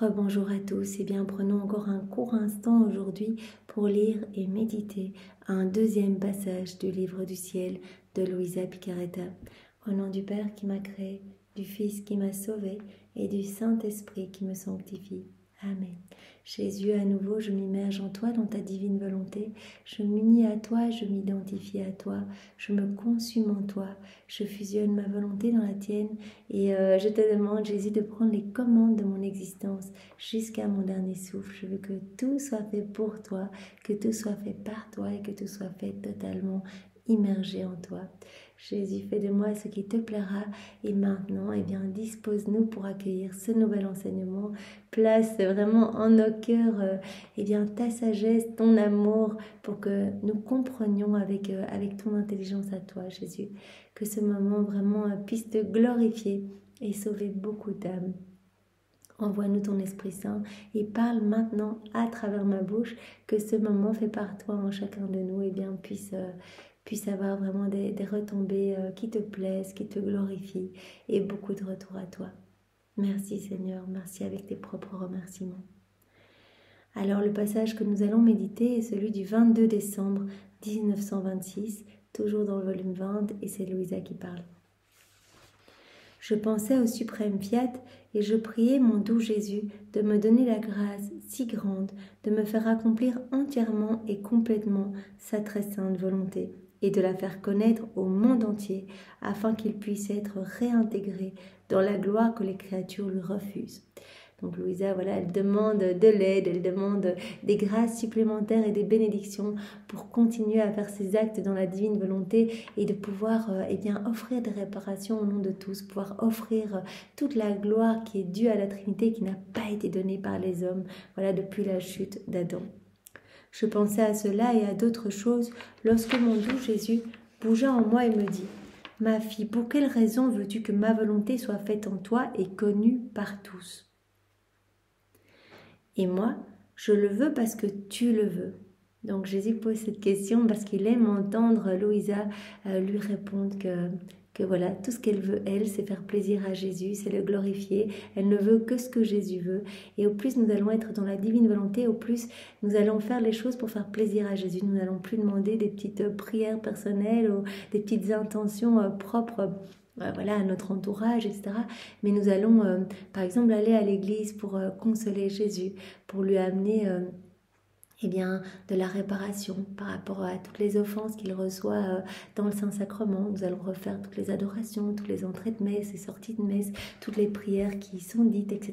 Rebonjour à tous, et bien prenons encore un court instant aujourd'hui pour lire et méditer un deuxième passage du livre du ciel de Luisa Picaretta. Au nom du Père qui m'a créé, du Fils qui m'a sauvé et du Saint-Esprit qui me sanctifie. Amen. Jésus, à nouveau, je m'immerge en toi, dans ta divine volonté. Je m'unis à toi, je m'identifie à toi, je me consume en toi, je fusionne ma volonté dans la tienne et je te demande, Jésus, de prendre les commandes de mon existence jusqu'à mon dernier souffle. Je veux que tout soit fait pour toi, que tout soit fait par toi et que tout soit fait totalement immergé en toi. Jésus, fais de moi ce qui te plaira et maintenant, dispose-nous pour accueillir ce nouvel enseignement. Place vraiment en nos cœurs ta sagesse, ton amour pour que nous comprenions avec ton intelligence à toi, Jésus. Que ce moment vraiment puisse te glorifier et sauver beaucoup d'âmes. Envoie-nous ton Esprit Saint et parle maintenant à travers ma bouche, que ce moment fait par toi en chacun de nous puisse avoir vraiment des retombées qui te plaisent, qui te glorifient et beaucoup de retour à toi. Merci Seigneur, merci avec tes propres remerciements. Alors le passage que nous allons méditer est celui du 22 décembre 1926, toujours dans le volume 20 et c'est Luisa qui parle. Je pensais au suprême fiat et je priais mon doux Jésus de me donner la grâce si grande de me faire accomplir entièrement et complètement sa très sainte volonté et de la faire connaître au monde entier afin qu'il puisse être réintégré dans la gloire que les créatures lui refusent. Donc Luisa, elle demande de l'aide, elle demande des grâces supplémentaires et des bénédictions pour continuer à faire ses actes dans la divine volonté et de pouvoir offrir des réparations au nom de tous, pouvoir offrir toute la gloire qui est due à la Trinité qui n'a pas été donnée par les hommes, depuis la chute d'Adam. Je pensais à cela et à d'autres choses lorsque mon doux Jésus bougea en moi et me dit « Ma fille, pour quelle raison veux-tu que ma volonté soit faite en toi et connue par tous ?» Et moi, je le veux parce que tu le veux. Donc Jésus pose cette question parce qu'il aime entendre Luisa lui répondre que voilà, tout ce qu'elle veut, elle, c'est faire plaisir à Jésus, c'est le glorifier. Elle ne veut que ce que Jésus veut. Et au plus nous allons être dans la divine volonté, au plus nous allons faire les choses pour faire plaisir à Jésus. Nous n'allons plus demander des petites prières personnelles ou des petites intentions propres à notre entourage, etc. Mais nous allons, par exemple, aller à l'église pour consoler Jésus, pour lui amener de la réparation par rapport à toutes les offenses qu'il reçoit dans le Saint-Sacrement. Nous allons refaire toutes les adorations, toutes les entrées de messe et sorties de messe, toutes les prières qui sont dites, etc.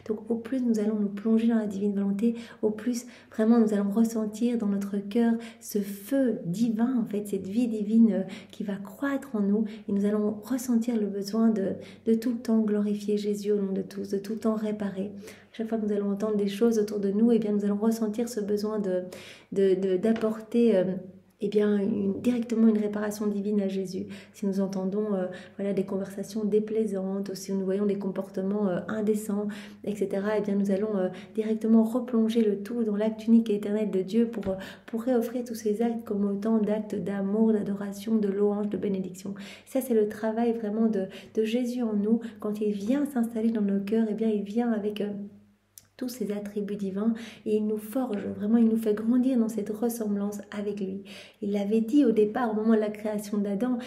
Donc au plus nous allons nous plonger dans la divine volonté, au plus vraiment nous allons ressentir dans notre cœur ce feu divin, en fait, cette vie divine qui va croître en nous et nous allons ressentir le besoin de tout le temps glorifier Jésus au nom de tous, de tout le temps réparer. Chaque fois que nous allons entendre des choses autour de nous, nous allons ressentir ce besoin d'apporter directement une réparation divine à Jésus. Si nous entendons des conversations déplaisantes, ou si nous voyons des comportements indécents, etc., nous allons directement replonger le tout dans l'acte unique et éternel de Dieu pour réoffrir tous ces actes comme autant d'actes d'amour, d'adoration, de louange, de bénédiction. Ça, c'est le travail vraiment de Jésus en nous. Quand il vient s'installer dans nos cœurs, il vient avec tous ses attributs divins et il nous forge, vraiment il nous fait grandir dans cette ressemblance avec lui. Il l'avait dit au départ, au moment de la création d'Adam,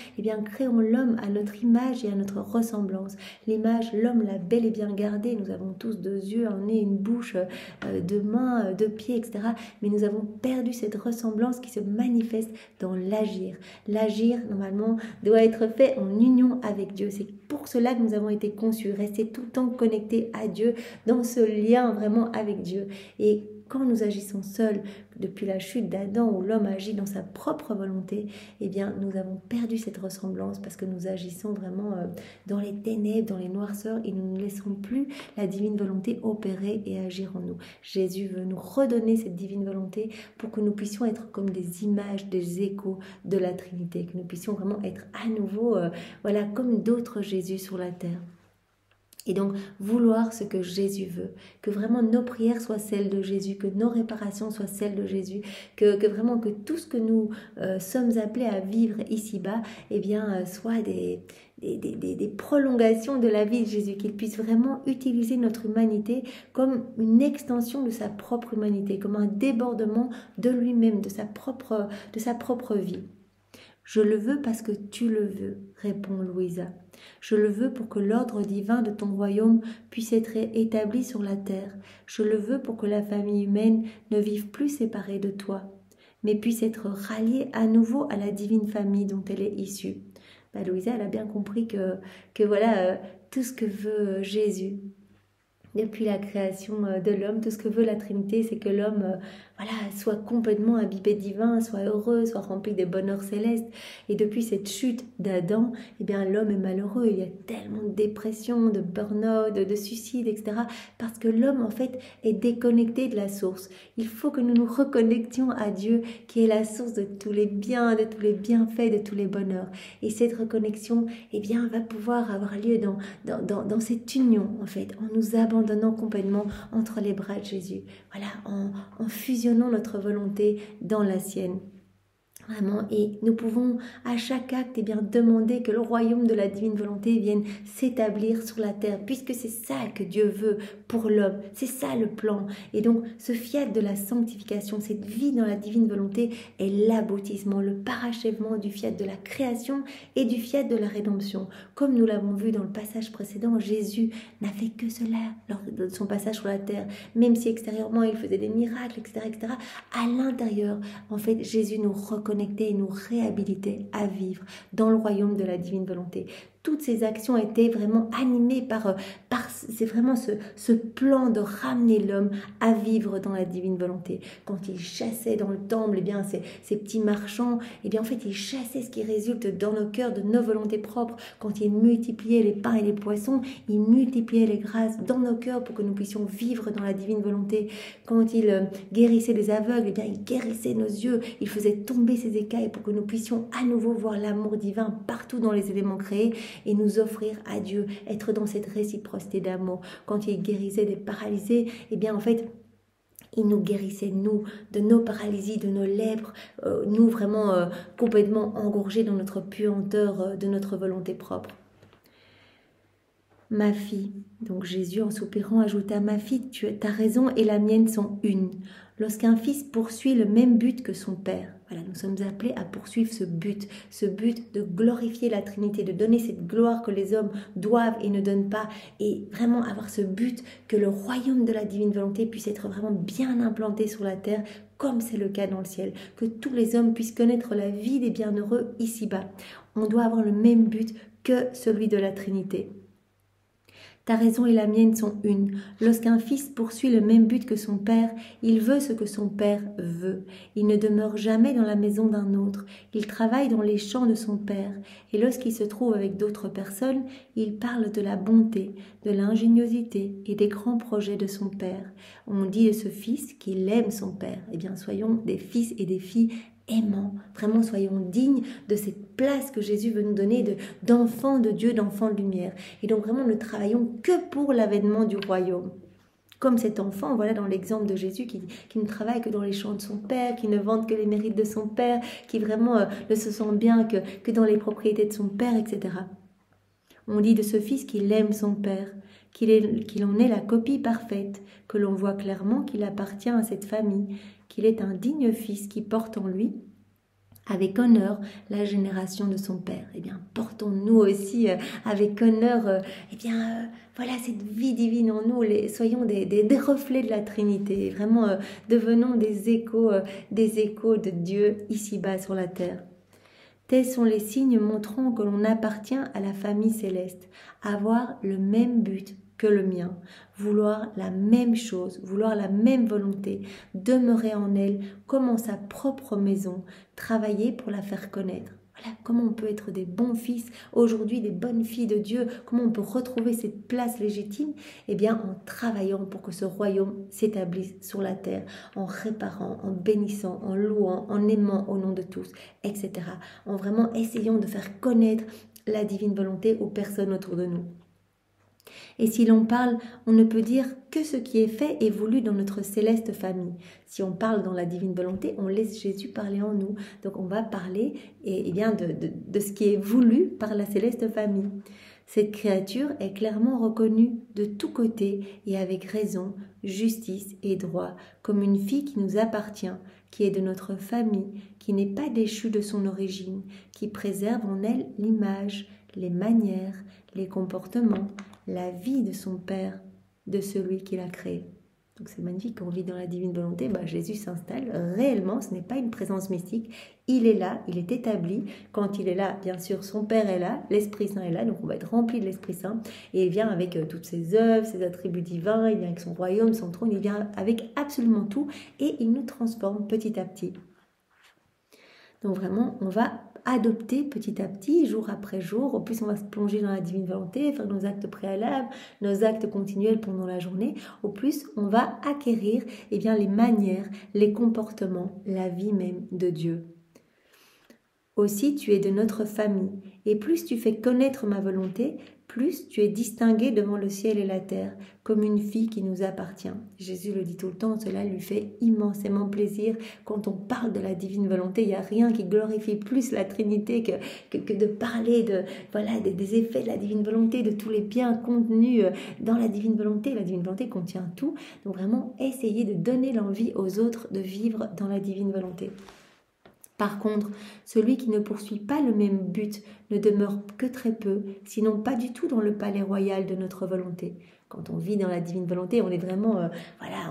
créons l'homme à notre image et à notre ressemblance. L'image, l'homme l'a bel et bien gardée, nous avons tous 2 yeux, un nez, une bouche, 2 mains, 2 pieds, etc. Mais nous avons perdu cette ressemblance qui se manifeste dans l'agir. L'agir, normalement, doit être fait en union avec Dieu. C'est pour cela que nous avons été conçus, rester tout le temps connectés à Dieu, dans ce lien vraiment avec Dieu. Et quand nous agissons seuls, depuis la chute d'Adam où l'homme agit dans sa propre volonté, nous avons perdu cette ressemblance parce que nous agissons vraiment dans les ténèbres, dans les noirceurs et nous ne laissons plus la divine volonté opérer et agir en nous. Jésus veut nous redonner cette divine volonté pour que nous puissions être comme des images, des échos de la Trinité, que nous puissions vraiment être à nouveau, comme d'autres Jésus sur la terre. Et donc, vouloir ce que Jésus veut, que vraiment nos prières soient celles de Jésus, que nos réparations soient celles de Jésus, que vraiment que tout ce que nous sommes appelés à vivre ici-bas, eh bien, soit des prolongations de la vie de Jésus, qu'il puisse vraiment utiliser notre humanité comme une extension de sa propre humanité, comme un débordement de lui-même, de sa propre vie. Je le veux parce que tu le veux, répond Louisa. Je le veux pour que l'ordre divin de ton royaume puisse être établi sur la terre. Je le veux pour que la famille humaine ne vive plus séparée de toi, mais puisse être ralliée à nouveau à la divine famille dont elle est issue. Louisa, elle a bien compris que voilà tout ce que veut Jésus. Depuis la création de l'homme, tout ce que veut la Trinité, c'est que l'homme soit complètement imbibé divin, soit heureux, soit rempli des bonheurs célestes. Et depuis cette chute d'Adam, eh bien l'homme est malheureux. Il y a tellement de dépression, de burn-out, de suicide, etc. Parce que l'homme, en fait, est déconnecté de la source. Il faut que nous nous reconnections à Dieu, qui est la source de tous les biens, de tous les bienfaits, de tous les bonheurs. Et cette reconnexion, eh bien, va pouvoir avoir lieu dans cette union, en fait, en nous abandonnant complètement entre les bras de Jésus. Voilà, en fusionnant notre volonté dans la sienne. Vraiment, et nous pouvons à chaque acte demander que le royaume de la divine volonté vienne s'établir sur la terre, puisque c'est ça que Dieu veut pour l'homme, c'est ça le plan. Et donc ce fiat de la sanctification, cette vie dans la divine volonté est l'aboutissement, le parachèvement du fiat de la création et du fiat de la rédemption. Comme nous l'avons vu dans le passage précédent, Jésus n'a fait que cela lors de son passage sur la terre, même si extérieurement il faisait des miracles, etc., etc. À l'intérieur, en fait, Jésus nous reconnaît et nous réhabiliter à vivre dans le royaume de la divine volonté. Toutes ces actions étaient vraiment animées par c'est vraiment ce plan de ramener l'homme à vivre dans la divine volonté. Quand il chassait dans le temple, ces petits marchands, en fait, il chassait ce qui résulte dans nos cœurs de nos volontés propres. Quand il multipliait les pains et les poissons, il multipliait les grâces dans nos cœurs pour que nous puissions vivre dans la divine volonté. Quand il guérissait les aveugles, il guérissait nos yeux, il faisait tomber ses écailles pour que nous puissions à nouveau voir l'amour divin partout dans les éléments créés et nous offrir à Dieu, être dans cette réciprocité d'amour. Quand il guérissait des paralysés, en fait, il nous guérissait, nous, de nos paralysies, de nos lèpres, nous vraiment complètement engorgés dans notre puanteur de notre volonté propre. Ma fille, donc Jésus en soupirant ajouta, ma fille, ta raison et la mienne sont une. Lorsqu'un fils poursuit le même but que son père, voilà, nous sommes appelés à poursuivre ce but de glorifier la Trinité, de donner cette gloire que les hommes doivent et ne donnent pas, et vraiment avoir ce but que le royaume de la divine volonté puisse être vraiment bien implanté sur la terre, comme c'est le cas dans le ciel, que tous les hommes puissent connaître la vie des bienheureux ici-bas. On doit avoir le même but que celui de la Trinité. Ta raison et la mienne sont une. Lorsqu'un fils poursuit le même but que son père, il veut ce que son père veut. Il ne demeure jamais dans la maison d'un autre. Il travaille dans les champs de son père. Et lorsqu'il se trouve avec d'autres personnes, il parle de la bonté, de l'ingéniosité et des grands projets de son père. On dit de ce fils qu'il aime son père. Soyons des fils et des filles aimants, vraiment soyons dignes de cette place que Jésus veut nous donner d'enfants de Dieu, d'enfants de lumière. Et donc vraiment ne travaillons que pour l'avènement du royaume. Comme cet enfant, voilà dans l'exemple de Jésus qui ne travaille que dans les champs de son père, qui ne vante que les mérites de son père, qui vraiment ne se sent bien que dans les propriétés de son père, etc. On dit de ce fils qu'il aime son père, qu'il en est la copie parfaite, que l'on voit clairement qu'il appartient à cette famille, qu'il est un digne fils qui porte en lui, avec honneur, la génération de son père. Portons-nous aussi avec honneur, voilà cette vie divine en nous, soyons des reflets de la Trinité, vraiment devenons des échos de Dieu ici-bas sur la terre. Tels sont les signes montrant que l'on appartient à la famille céleste, avoir le même but que le mien, vouloir la même chose, vouloir la même volonté, demeurer en elle comme en sa propre maison, travailler pour la faire connaître. Voilà comment on peut être des bons fils aujourd'hui, des bonnes filles de Dieu, comment on peut retrouver cette place légitime, en travaillant pour que ce royaume s'établisse sur la terre, en réparant, en bénissant, en louant, en aimant au nom de tous, etc. En vraiment essayant de faire connaître la divine volonté aux personnes autour de nous. Et si l'on parle, on ne peut dire que ce qui est fait et voulu dans notre céleste famille. Si on parle dans la divine volonté, on laisse Jésus parler en nous. Donc on va parler bien de ce qui est voulu par la céleste famille. Cette créature est clairement reconnue de tous côtés et avec raison, justice et droit, comme une fille qui nous appartient, qui est de notre famille, qui n'est pas déchue de son origine, qui préserve en elle l'image, les manières, les comportements, la vie de son Père, de celui qui l'a créé. Donc c'est magnifique, quand on vit dans la divine volonté, Jésus s'installe réellement, ce n'est pas une présence mystique, il est là, il est établi. Quand il est là, bien sûr, son Père est là, l'Esprit Saint est là, donc on va être rempli de l'Esprit Saint, et il vient avec toutes ses œuvres, ses attributs divins, il vient avec son royaume, son trône, il vient avec absolument tout, et il nous transforme petit à petit. Donc vraiment, on va adopter petit à petit, jour après jour. Au plus on va se plonger dans la divine volonté, faire nos actes préalables, nos actes continuels pendant la journée, au plus on va acquérir les manières, les comportements, la vie même de Dieu. Aussi tu es de notre famille, et plus tu fais connaître ma volonté, plus tu es distingué devant le ciel et la terre, comme une fille qui nous appartient. Jésus le dit tout le temps, cela lui fait immensément plaisir. Quand on parle de la divine volonté, il n'y a rien qui glorifie plus la Trinité que de parler des effets de la divine volonté, de tous les biens contenus dans la divine volonté. La divine volonté contient tout, donc vraiment essayer de donner l'envie aux autres de vivre dans la divine volonté. Par contre, celui qui ne poursuit pas le même but ne demeure que très peu, sinon pas du tout dans le palais royal de notre volonté. Quand on vit dans la divine volonté, on est vraiment,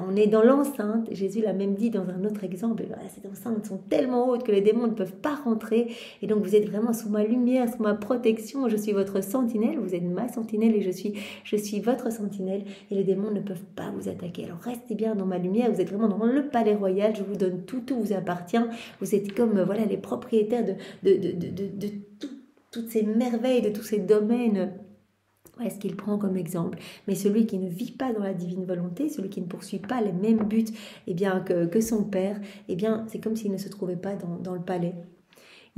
on est dans l'enceinte. Jésus l'a même dit dans un autre exemple, ces enceintes sont tellement hautes que les démons ne peuvent pas rentrer. Et donc vous êtes vraiment sous ma lumière, sous ma protection. Je suis votre sentinelle, vous êtes ma sentinelle et je suis votre sentinelle. Et les démons ne peuvent pas vous attaquer. Alors restez bien dans ma lumière, vous êtes vraiment dans le palais royal. Je vous donne tout vous appartient. Vous êtes comme les propriétaires de toutes ces merveilles, de tous ces domaines. Est-ce qu'il prend comme exemple? Mais celui qui ne vit pas dans la divine volonté, celui qui ne poursuit pas les mêmes buts que son Père, c'est comme s'il ne se trouvait pas dans le palais.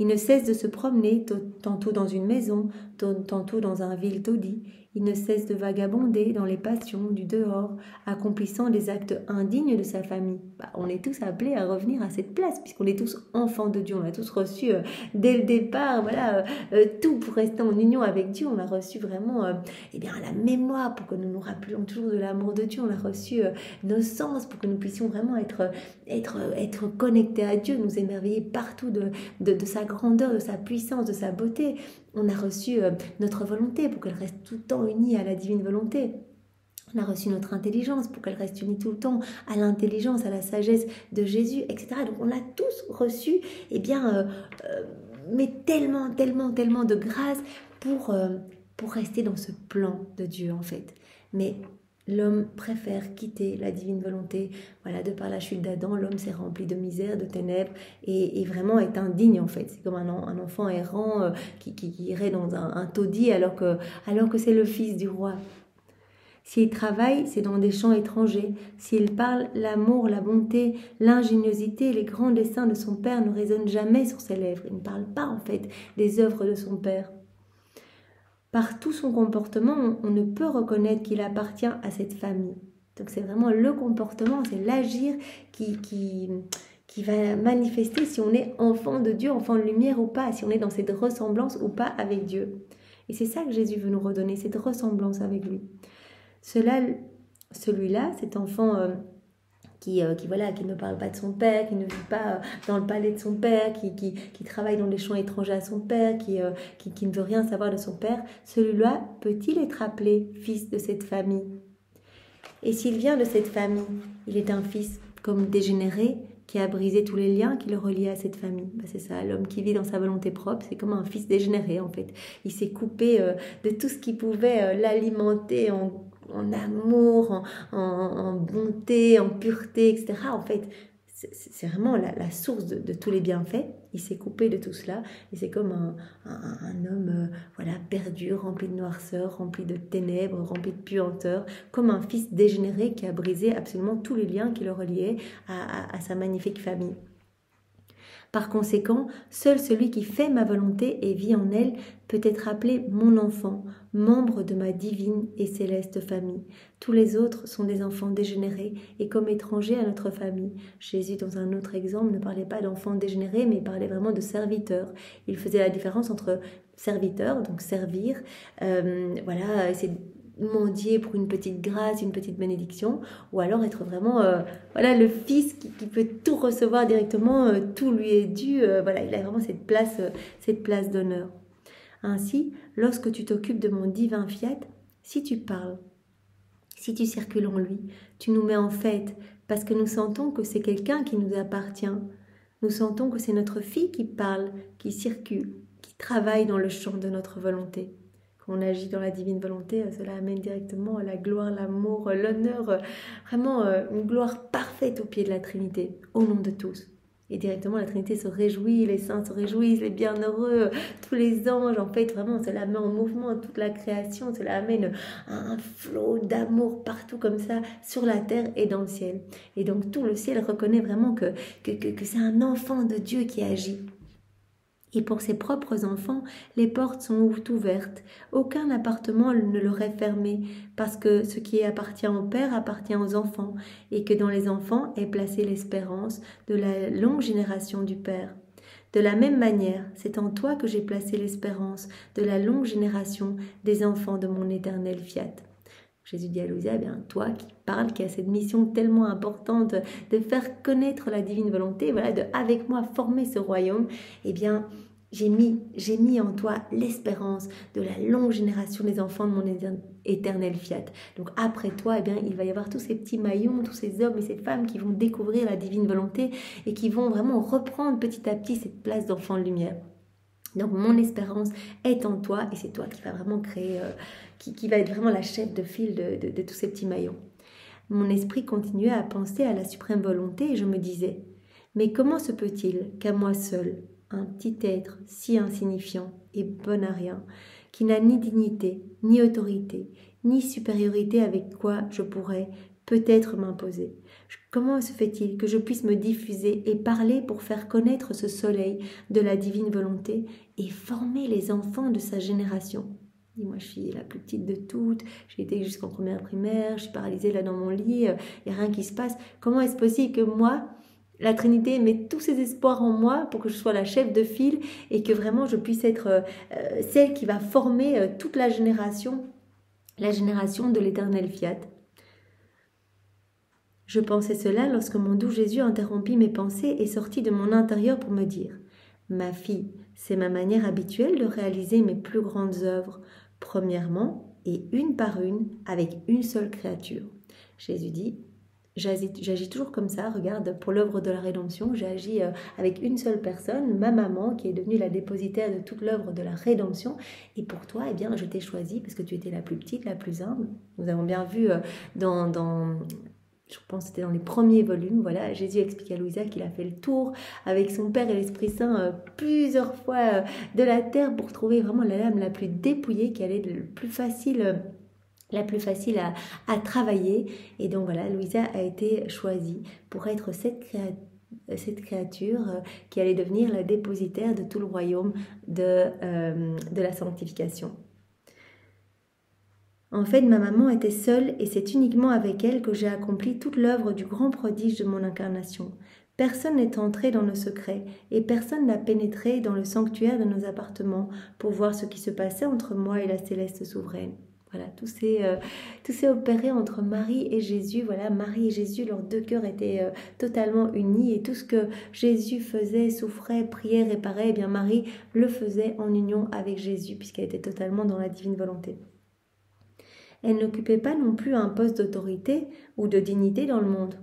Il ne cesse de se promener, tantôt dans une maison, tantôt dans un vil taudis. Il ne cesse de vagabonder dans les passions du dehors, accomplissant des actes indignes de sa famille. On est tous appelés à revenir à cette place, puisqu'on est tous enfants de Dieu. On a tous reçu dès le départ, tout pour rester en union avec Dieu. On a reçu vraiment la mémoire pour que nous nous rappelions toujours de l'amour de Dieu. On a reçu nos sens pour que nous puissions vraiment être connectés à Dieu, nous émerveiller partout de sa grandeur, de sa puissance, de sa beauté. On a reçu notre volonté pour qu'elle reste tout le temps unie à la divine volonté. On a reçu notre intelligence pour qu'elle reste unie tout le temps à l'intelligence, à la sagesse de Jésus, etc. Donc on a tous reçu, mais tellement de grâce pour rester dans ce plan de Dieu en fait. Mais l'homme préfère quitter la divine volonté. De par la chute d'Adam, l'homme s'est rempli de misère, de ténèbres et vraiment est indigne en fait. C'est comme un enfant errant qui irait dans un taudis alors que c'est le fils du roi. S'il travaille, c'est dans des champs étrangers. S'il parle, l'amour, la bonté, l'ingéniosité, les grands desseins de son Père ne résonnent jamais sur ses lèvres. Il ne parle pas en fait des œuvres de son Père. Par tout son comportement, on ne peut reconnaître qu'il appartient à cette famille. Donc c'est vraiment le comportement, c'est l'agir qui va manifester si on est enfant de Dieu, enfant de lumière ou pas, si on est dans cette ressemblance ou pas avec Dieu. Et c'est ça que Jésus veut nous redonner, cette ressemblance avec lui. Celui-là, cet enfant qui ne parle pas de son père, qui ne vit pas dans le palais de son père, qui travaille dans les champs étrangers à son père, qui ne veut rien savoir de son père, celui-là peut-il être appelé fils de cette famille? Et s'il vient de cette famille, il est un fils comme dégénéré qui a brisé tous les liens qui le reliaient à cette famille. C'est ça, l'homme qui vit dans sa volonté propre, c'est comme un fils dégénéré en fait. Il s'est coupé de tout ce qui pouvait l'alimenter en amour, en bonté, en pureté, etc. En fait, c'est vraiment la source de tous les bienfaits. Il s'est coupé de tout cela et c'est comme un homme perdu, rempli de noirceur, rempli de ténèbres, rempli de puanteur, comme un fils dégénéré qui a brisé absolument tous les liens qui le reliaient à sa magnifique famille. Par conséquent, seul celui qui fait ma volonté et vit en elle peut être appelé mon enfant, membre de ma divine et céleste famille. Tous les autres sont des enfants dégénérés et comme étrangers à notre famille. Jésus, dans un autre exemple, ne parlait pas d'enfants dégénérés, mais il parlait vraiment de serviteurs. Il faisait la différence entre serviteur, donc servir, voilà, c'est mendier pour une petite grâce, une petite bénédiction, ou alors être vraiment voilà, le fils qui peut tout recevoir directement, tout lui est dû, voilà, il a vraiment cette place d'honneur. Ainsi, lorsque tu t'occupes de mon divin fiat, si tu parles, si tu circules en lui, tu nous mets en fête, parce que nous sentons que c'est quelqu'un qui nous appartient. Nous sentons que c'est notre fille qui parle, qui circule, qui travaille dans le champ de notre volonté. Quand on agit dans la divine volonté, cela amène directement la gloire, l'amour, l'honneur, vraiment une gloire parfaite au pied de la Trinité, au nom de tous. Et directement, la Trinité se réjouit, les saints se réjouissent, les bienheureux, tous les anges, en fait, vraiment, cela met en mouvement toute la création, cela amène un flot d'amour partout comme ça, sur la terre et dans le ciel. Et donc, tout le ciel reconnaît vraiment que c'est un enfant de Dieu qui agit. Et pour ses propres enfants, les portes sont ouvertes. Aucun appartement ne leur est fermé, parce que ce qui appartient au Père appartient aux enfants, et que dans les enfants est placée l'espérance de la longue génération du Père. De la même manière, c'est en toi que j'ai placé l'espérance de la longue génération des enfants de mon éternel fiat. Jésus dit à Louisa, eh bien, toi qui parles, qui as cette mission tellement importante de faire connaître la divine volonté, voilà, de avec moi former ce royaume, eh bien, j'ai mis en toi l'espérance de la longue génération des enfants de mon éternel fiat. Donc après toi, eh bien, il va y avoir tous ces petits maillons, tous ces hommes et ces femmes qui vont découvrir la divine volonté et qui vont vraiment reprendre petit à petit cette place d'enfant de lumière. Donc mon espérance est en toi et c'est toi qui va vraiment créer, qui va être vraiment la chef de file de tous ces petits maillons. Mon esprit continuait à penser à la suprême volonté et je me disais, mais comment se peut-il qu'à moi seul, un petit être si insignifiant et bon à rien, qui n'a ni dignité, ni autorité, ni supériorité avec quoi je pourrais peut-être m'imposer. Comment se fait-il que je puisse me diffuser et parler pour faire connaître ce soleil de la divine volonté et former les enfants de sa génération? Moi, je suis la plus petite de toutes, j'ai été jusqu'en première primaire, je suis paralysée là dans mon lit, il n'y a rien qui se passe. Comment est-ce possible que moi, la Trinité met tous ses espoirs en moi pour que je sois la chef de file et que vraiment je puisse être celle qui va former toute la génération de l'éternel fiat? Je pensais cela lorsque mon doux Jésus interrompit mes pensées et sortit de mon intérieur pour me dire « Ma fille, c'est ma manière habituelle de réaliser mes plus grandes œuvres, premièrement et une par une, avec une seule créature. » Jésus dit « J'agis toujours comme ça, regarde, pour l'œuvre de la rédemption, j'agis avec une seule personne, ma maman, qui est devenue la dépositaire de toute l'œuvre de la rédemption. Et pour toi, eh bien, je t'ai choisie parce que tu étais la plus petite, la plus humble. » Nous avons bien vu je pense que c'était dans les premiers volumes, voilà, Jésus explique à Louisa qu'il a fait le tour avec son Père et l'Esprit Saint plusieurs fois de la terre pour trouver vraiment la lame la plus dépouillée, qui allait le plus facile, la plus facile à travailler. Et donc voilà, Louisa a été choisie pour être cette créature qui allait devenir la dépositaire de tout le royaume de la sanctification. En fait, ma maman était seule et c'est uniquement avec elle que j'ai accompli toute l'œuvre du grand prodige de mon incarnation. Personne n'est entré dans nos secrets et personne n'a pénétré dans le sanctuaire de nos appartements pour voir ce qui se passait entre moi et la céleste souveraine. Voilà, tout s'est opéré entre Marie et Jésus. Voilà, Marie et Jésus, leurs deux cœurs étaient totalement unis et tout ce que Jésus faisait, souffrait, priait, réparait, eh bien Marie le faisait en union avec Jésus puisqu'elle était totalement dans la divine volonté. Elle n'occupait pas non plus un poste d'autorité ou de dignité dans le monde.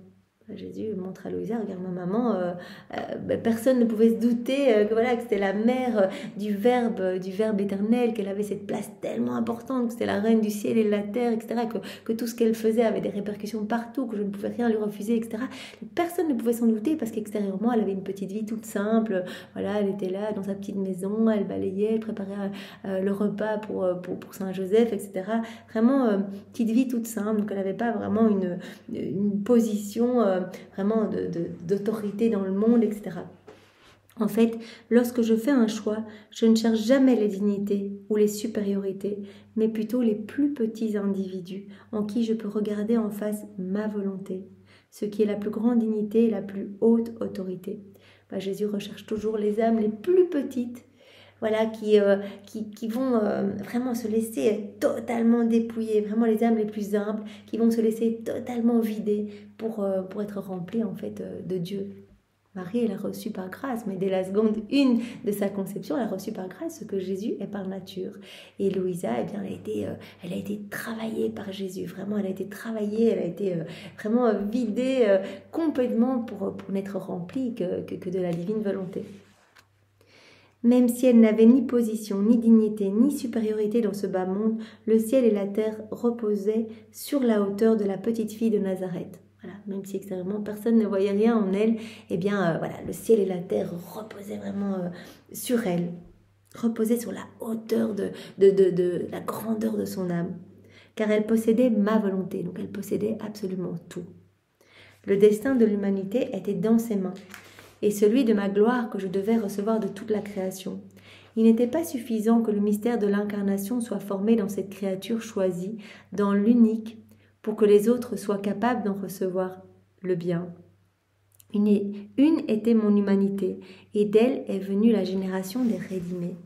Jésus montre à Louisa, regarde ma maman, personne ne pouvait se douter que c'était la mère du Verbe éternel, qu'elle avait cette place tellement importante, que c'était la reine du ciel et de la terre, etc., que tout ce qu'elle faisait avait des répercussions partout, que je ne pouvais rien lui refuser, etc. Personne ne pouvait s'en douter parce qu'extérieurement, elle avait une petite vie toute simple, voilà, elle était là dans sa petite maison, elle balayait, elle préparait le repas pour Saint-Joseph, etc. Vraiment, petite vie toute simple, donc elle n'avait pas vraiment une position vraiment d'autorité dans le monde, etc. En fait, lorsque je fais un choix, je ne cherche jamais les dignités ou les supériorités, mais plutôt les plus petits individus en qui je peux regarder en face ma volonté, ce qui est la plus grande dignité et la plus haute autorité. Jésus recherche toujours les âmes les plus petites, voilà, qui vont vraiment se laisser totalement dépouiller, vraiment les âmes les plus humbles, qui vont se laisser totalement vider pour être remplies en fait de Dieu. Marie, elle a reçu par grâce, mais dès la seconde 1 de sa conception, elle a reçu par grâce ce que Jésus est par nature. Et Louisa, eh bien, elle a été travaillée par Jésus, vraiment, elle a été travaillée, elle a été vraiment vidée complètement pour n'être remplie que de la divine volonté. Même si elle n'avait ni position, ni dignité, ni supériorité dans ce bas monde, le ciel et la terre reposaient sur la hauteur de la petite fille de Nazareth. Voilà, même si extérieurement personne ne voyait rien en elle, eh bien voilà, le ciel et la terre reposaient vraiment sur elle, reposaient sur la hauteur de la grandeur de son âme, car elle possédait ma volonté, donc elle possédait absolument tout. Le destin de l'humanité était dans ses mains, et celui de ma gloire que je devais recevoir de toute la création. Il n'était pas suffisant que le mystère de l'incarnation soit formé dans cette créature choisie, dans l'unique, pour que les autres soient capables d'en recevoir le bien. Une était mon humanité, et d'elle est venue la génération des rédimés.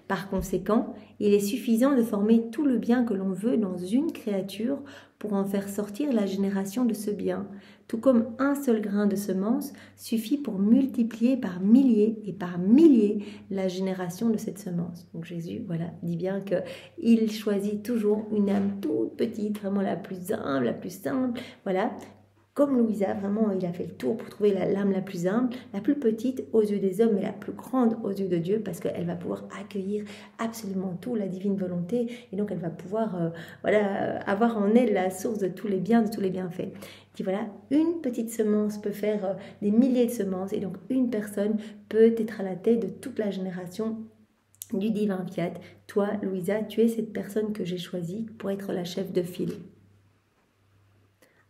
Par conséquent, il est suffisant de former tout le bien que l'on veut dans une créature pour en faire sortir la génération de ce bien, tout comme un seul grain de semence suffit pour multiplier par milliers et par milliers la génération de cette semence. Donc Jésus, voilà, dit bien qu'il choisit toujours une âme toute petite, vraiment la plus humble, la plus simple, voilà. Comme Louisa, vraiment, il a fait le tour pour trouver l'âme la plus humble, la plus petite aux yeux des hommes, mais la plus grande aux yeux de Dieu, parce qu'elle va pouvoir accueillir absolument tout, la divine volonté, et donc elle va pouvoir avoir en elle la source de tous les biens, de tous les bienfaits. Il dit voilà, une petite semence peut faire des milliers de semences, et donc une personne peut être à la tête de toute la génération du divin fiat. Toi, Louisa, tu es cette personne que j'ai choisie pour être la chef de file.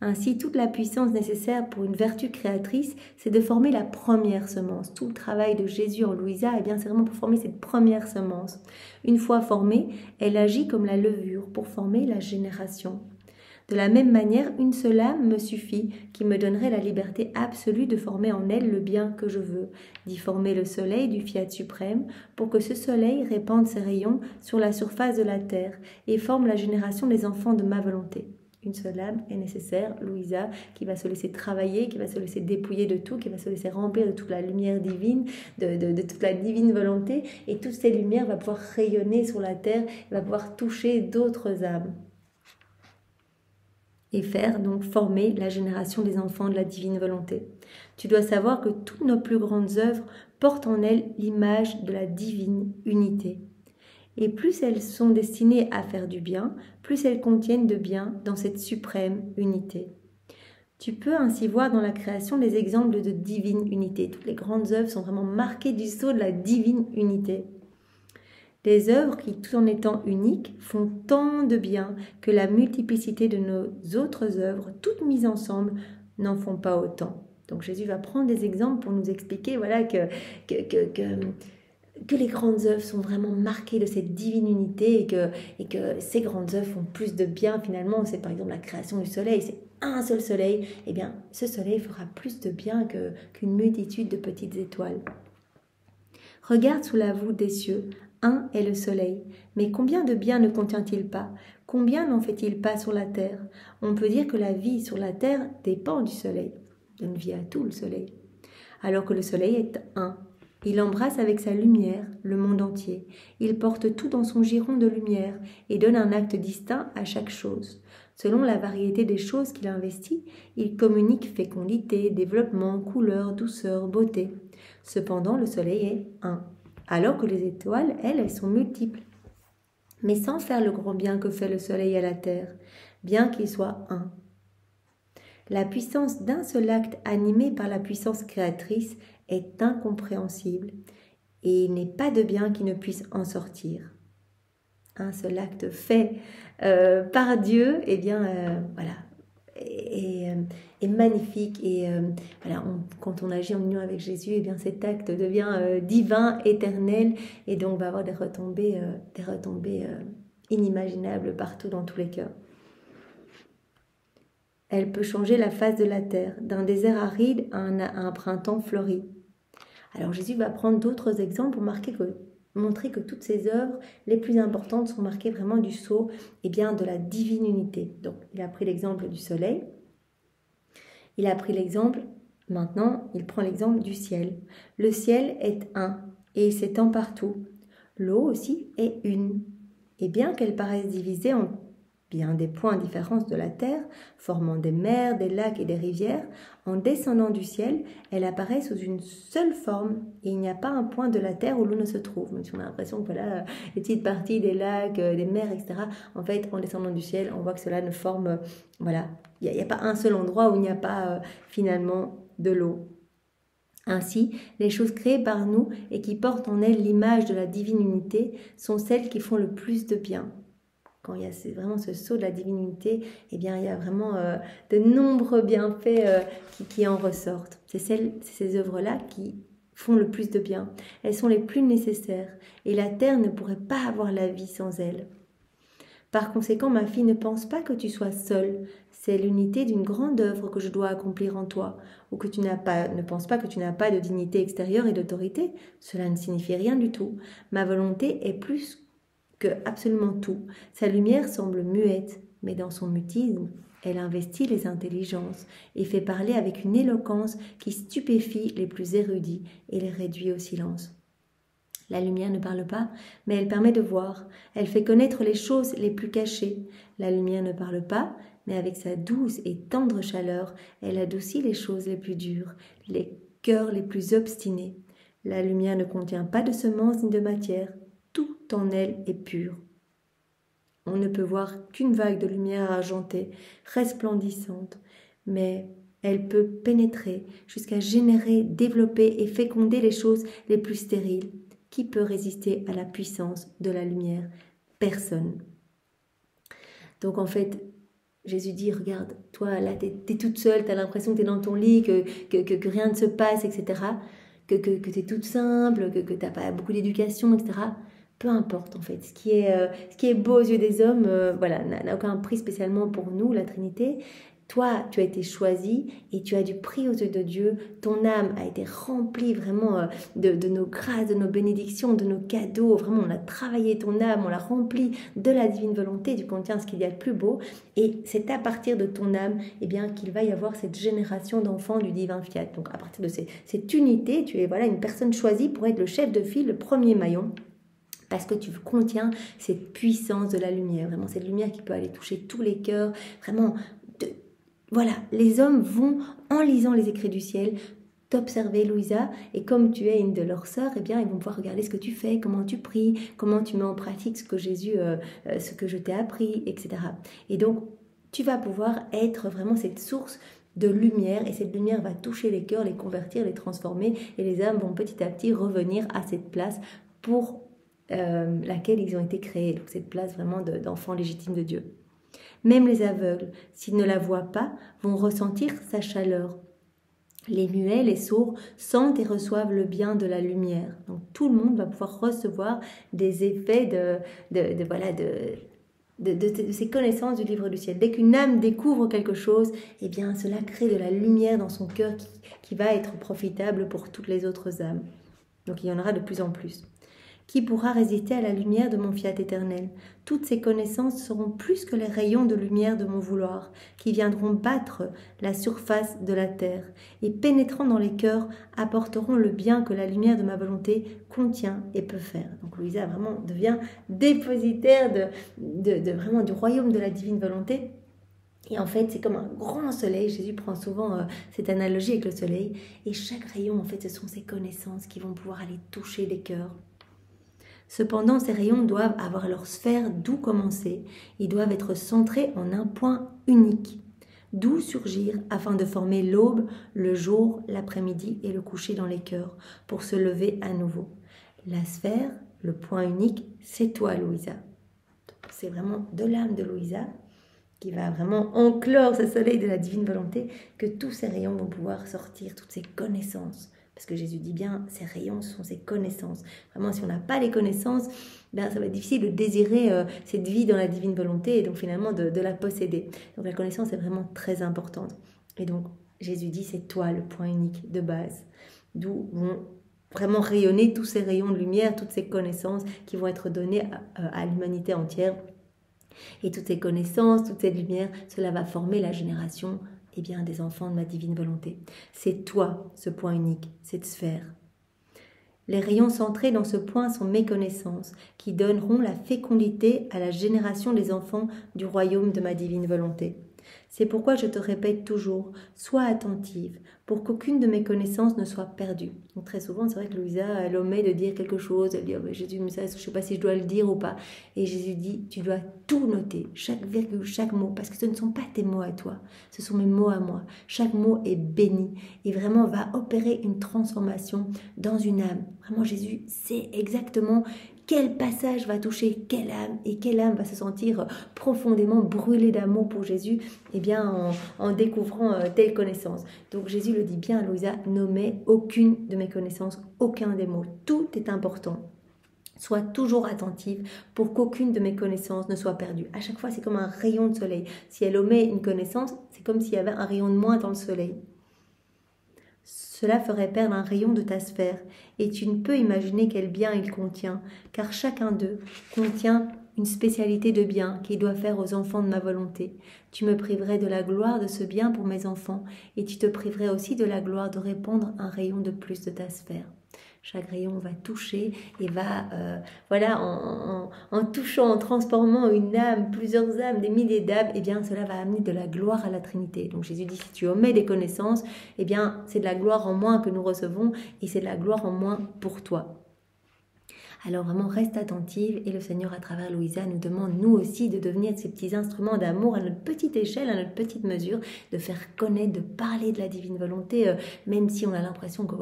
Ainsi, toute la puissance nécessaire pour une vertu créatrice, c'est de former la première semence. Tout le travail de Jésus en Louisa, eh bien, c'est vraiment pour former cette première semence. Une fois formée, elle agit comme la levure pour former la génération. De la même manière, une seule âme me suffit, qui me donnerait la liberté absolue de former en elle le bien que je veux, d'y former le soleil du fiat suprême, pour que ce soleil répande ses rayons sur la surface de la terre et forme la génération des enfants de ma volonté. Une seule âme est nécessaire, Louisa, qui va se laisser travailler, qui va se laisser dépouiller de tout, qui va se laisser remplir de toute la lumière divine, de toute la divine volonté, et toutes ces lumières vont pouvoir rayonner sur la terre, va pouvoir toucher d'autres âmes. Et faire donc former la génération des enfants de la divine volonté. Tu dois savoir que toutes nos plus grandes œuvres portent en elles l'image de la divine unité. Et plus elles sont destinées à faire du bien, plus elles contiennent de bien dans cette suprême unité. Tu peux ainsi voir dans la création des exemples de divine unité. Toutes les grandes œuvres sont vraiment marquées du sceau de la divine unité. Des œuvres qui, tout en étant uniques, font tant de bien que la multiplicité de nos autres œuvres, toutes mises ensemble, n'en font pas autant. Donc Jésus va prendre des exemples pour nous expliquer voilà, que les grandes œuvres sont vraiment marquées de cette divine unité et que ces grandes œuvres font plus de bien finalement. C'est par exemple la création du soleil, c'est un seul soleil. Eh bien, ce soleil fera plus de bien qu'une multitude de petites étoiles. Regarde sous la voûte des cieux, un est le soleil. Mais combien de bien ne contient-il pas? Combien n'en fait-il pas sur la terre? On peut dire que la vie sur la terre dépend du soleil. Donne vie à tout le soleil. Alors que le soleil est un. Il embrasse avec sa lumière le monde entier. Il porte tout dans son giron de lumière et donne un acte distinct à chaque chose. Selon la variété des choses qu'il investit, il communique fécondité, développement, couleur, douceur, beauté. Cependant, le soleil est un, alors que les étoiles, elles sont multiples. Mais sans faire le grand bien que fait le soleil à la terre, bien qu'il soit un. La puissance d'un seul acte animé par la puissance créatrice est incompréhensible et il n'est pas de bien qui ne puisse en sortir. Un seul acte fait par Dieu, eh bien, voilà, et est magnifique. Et voilà, quand on agit en union avec Jésus, eh bien cet acte devient divin, éternel, et donc va avoir des retombées inimaginables partout dans tous les cœurs. Elle peut changer la face de la terre, d'un désert aride à un printemps fleuri. Alors Jésus va prendre d'autres exemples pour montrer que toutes ces œuvres les plus importantes sont marquées vraiment du sceau de la divine unité. Donc il a pris l'exemple du soleil, il a pris l'exemple, maintenant il prend l'exemple du ciel. Le ciel est un et il s'étend partout. L'eau aussi est une. Et bien qu'elle paraisse divisée en bien des points différents de la terre, formant des mers, des lacs et des rivières, en descendant du ciel, elle apparaît sous une seule forme et il n'y a pas un point de la terre où l'eau ne se trouve. Même si on a l'impression que voilà, les petites parties des lacs, des mers, etc., en fait, en descendant du ciel, on voit que cela ne forme, voilà, il n'y a pas un seul endroit où il n'y a pas finalement de l'eau. Ainsi, les choses créées par nous et qui portent en elles l'image de la divine unité sont celles qui font le plus de bien. Quand il y a vraiment ce sceau de la divinité, eh bien, il y a vraiment de nombreux bienfaits qui en ressortent. C'est ces œuvres-là qui font le plus de bien. Elles sont les plus nécessaires et la terre ne pourrait pas avoir la vie sans elles. Par conséquent, ma fille, ne pense pas que tu sois seule. C'est l'unité d'une grande œuvre que je dois accomplir en toi. Ou que ne pense pas que tu n'as pas de dignité extérieure et d'autorité. Cela ne signifie rien du tout. Ma volonté est plus que absolument tout. Sa lumière semble muette, mais dans son mutisme, elle investit les intelligences et fait parler avec une éloquence qui stupéfie les plus érudits et les réduit au silence. La lumière ne parle pas, mais elle permet de voir. Elle fait connaître les choses les plus cachées. La lumière ne parle pas, mais avec sa douce et tendre chaleur, elle adoucit les choses les plus dures, les cœurs les plus obstinés. La lumière ne contient pas de semences ni de matière. Tout en elle est pur. On ne peut voir qu'une vague de lumière argentée, resplendissante, mais elle peut pénétrer jusqu'à générer, développer et féconder les choses les plus stériles. Qui peut résister à la puissance de la lumière? Personne. Donc en fait, Jésus dit, regarde, toi là, t'es toute seule, t'as l'impression que t'es dans ton lit, que rien ne se passe, etc., que t'es toute simple, que t'as pas beaucoup d'éducation, etc., peu importe en fait, ce qui est beau aux yeux des hommes, voilà, n'a aucun prix spécialement pour nous, la Trinité. Toi, tu as été choisi et tu as du prix aux yeux de Dieu. Ton âme a été remplie vraiment de nos grâces, de nos bénédictions, de nos cadeaux. Vraiment, on a travaillé ton âme, on l'a remplie de la divine volonté. Tu contiens ce qu'il y a de plus beau. Et c'est à partir de ton âme qu'il va y avoir cette génération d'enfants du divin fiat. Donc à partir de cette unité, tu es une personne choisie pour être le chef de file, le premier maillon. Parce que tu contiens cette puissance de la lumière, vraiment cette lumière qui peut aller toucher tous les cœurs, vraiment. Voilà, les hommes vont, en lisant les écrits du ciel, t'observer, Louisa, et comme tu es une de leurs sœurs, ils vont pouvoir regarder ce que tu fais, comment tu pries, comment tu mets en pratique ce que ce que je t'ai appris, etc. Et donc, tu vas pouvoir être vraiment cette source de lumière, et cette lumière va toucher les cœurs, les convertir, les transformer, et les âmes vont petit à petit revenir à cette place pour laquelle ils ont été créés, donc cette place vraiment d'enfants légitimes de Dieu. Même les aveugles, s'ils ne la voient pas, vont ressentir sa chaleur. Les muets, les sourds sentent et reçoivent le bien de la lumière. Donc tout le monde va pouvoir recevoir des effets de ces connaissances du livre du ciel. Dès qu'une âme découvre quelque chose, cela crée de la lumière dans son cœur qui va être profitable pour toutes les autres âmes. Donc il y en aura de plus en plus. Qui pourra résister à la lumière de mon fiat éternel? Toutes ces connaissances seront plus que les rayons de lumière de mon vouloir, qui viendront battre la surface de la terre, et pénétrant dans les cœurs, apporteront le bien que la lumière de ma volonté contient et peut faire. Donc Louisa vraiment devient dépositaire vraiment du royaume de la divine volonté. Et en fait, c'est comme un grand soleil. Jésus prend souvent cette analogie avec le soleil. Et chaque rayon, en fait, ce sont ces connaissances qui vont pouvoir aller toucher les cœurs. Cependant, ces rayons doivent avoir leur sphère d'où commencer. Ils doivent être centrés en un point unique. D'où surgir afin de former l'aube, le jour, l'après-midi et le coucher dans les cœurs pour se lever à nouveau. La sphère, le point unique, c'est toi, Louisa. C'est vraiment de l'âme de Louisa qui va vraiment enclore ce soleil de la divine volonté, que tous ces rayons vont pouvoir sortir, toutes ces connaissances. Parce que Jésus dit bien, ces rayons sont ces connaissances. Vraiment, si on n'a pas les connaissances, ben, ça va être difficile de désirer cette vie dans la divine volonté et donc finalement de la posséder. Donc la connaissance est vraiment très importante. Et donc Jésus dit, c'est toi le point unique de base, d'où vont vraiment rayonner tous ces rayons de lumière, toutes ces connaissances qui vont être données à l'humanité entière. Et toutes ces connaissances, toute cette lumière, cela va former la génération des enfants de ma divine volonté. C'est toi, ce point unique, cette sphère. Les rayons centrés dans ce point sont mes connaissances, qui donneront la fécondité à la génération des enfants du royaume de ma divine volonté. C'est pourquoi je te répète toujours, sois attentive, pour qu'aucune de mes connaissances ne soit perdue. Donc très souvent, c'est vrai que Louisa, elle omet de dire quelque chose, elle dit, oh, mais Jésus, mais ça, je ne sais pas si je dois le dire ou pas. Et Jésus dit, tu dois tout noter, chaque virgule, chaque mot, parce que ce ne sont pas tes mots à toi, ce sont mes mots à moi. Chaque mot est béni et vraiment va opérer une transformation dans une âme. Vraiment, Jésus sait exactement quel passage va toucher quelle âme et quelle âme va se sentir profondément brûlée d'amour pour Jésus en découvrant telle connaissance. Donc Jésus le dit bien à Louisa, nommez aucune de mes connaissances, aucun des mots. Tout est important. Sois toujours attentive pour qu'aucune de mes connaissances ne soit perdue. À chaque fois, c'est comme un rayon de soleil. Si elle omet une connaissance, c'est comme s'il y avait un rayon de moins dans le soleil. Cela ferait perdre un rayon de ta sphère, et tu ne peux imaginer quel bien il contient, car chacun d'eux contient une spécialité de bien qu'il doit faire aux enfants de ma volonté. Tu me priverais de la gloire de ce bien pour mes enfants, et tu te priverais aussi de la gloire de répandre un rayon de plus de ta sphère. Chaque rayon va toucher et va, en touchant, en transformant une âme, plusieurs âmes, des milliers d'âmes, cela va amener de la gloire à la Trinité. Donc Jésus dit, si tu omets des connaissances, c'est de la gloire en moins que nous recevons et c'est de la gloire en moins pour toi. Alors vraiment, reste attentive et le Seigneur, à travers Louisa, nous demande, nous aussi, de devenir ces petits instruments d'amour à notre petite échelle, à notre petite mesure, de faire connaître, de parler de la divine volonté, même si on a l'impression que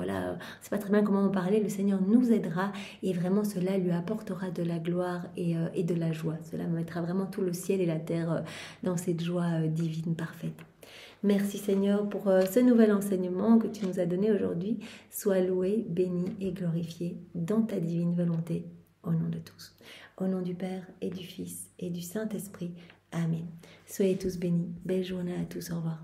c'est pas très bien comment en parler, le Seigneur nous aidera et vraiment cela lui apportera de la gloire et de la joie. Cela mettra vraiment tout le ciel et la terre dans cette joie divine parfaite. Merci Seigneur pour ce nouvel enseignement que tu nous as donné aujourd'hui. Sois loué, béni et glorifié dans ta divine volonté, au nom de tous. Au nom du Père et du Fils et du Saint-Esprit. Amen. Soyez tous bénis. Belle journée à tous. Au revoir.